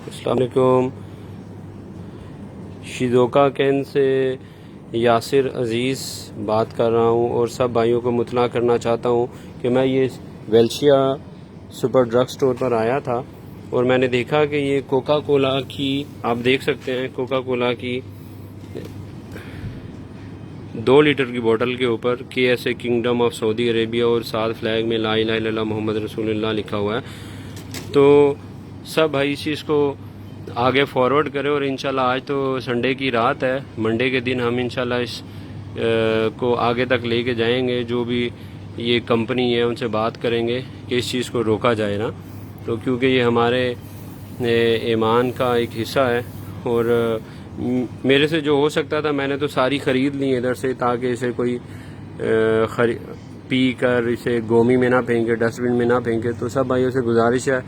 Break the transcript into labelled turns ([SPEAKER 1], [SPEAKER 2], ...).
[SPEAKER 1] السلام علیکم. Shizuoka can say Yasir عزیز بات کر رہا ہوں اور سب بھائیوں کو مطلع کرنا چاہتا ہوں کہ میں یہ ویلشیا سپر ڈرگ سٹور پر آیا تھا اور میں نے دیکھا کہ یہ کوکا کولا کی، آپ دیکھ سکتے ہیں کوکا کولا کی 2 لیٹر کی بوٹل کے اوپر KSA kingdom of Saudi Arabia اور ساتھ فلیگ میں لا الہ الا اللہ محمد رسول اللہ لکھا ہوا ہے. تو سب بھائی اس چیز کو آگے فارورڈ کرے اور انشاءاللہ آج تو سنڈے کی رات ہے، منڈے کے دن ہم انشاءاللہ اس کو آگے تک لے کے جائیں گے. جو بھی یہ کمپنی ہے ان سے بات کریں گے کہ اس چیز کو روکا جائے نا، تو کیونکہ یہ ہمارے ایمان کا ایک حصہ ہے. اور میرے سے جو ہو سکتا تھا میں نے تو ساری خرید لی ادھر سے، تاکہ اسے کوئی پی کر اسے گومی میں نہ پھینکے، ڈسٹ بن میں نہ پھینکے. تو سب بھائیوں سے گزارش ہے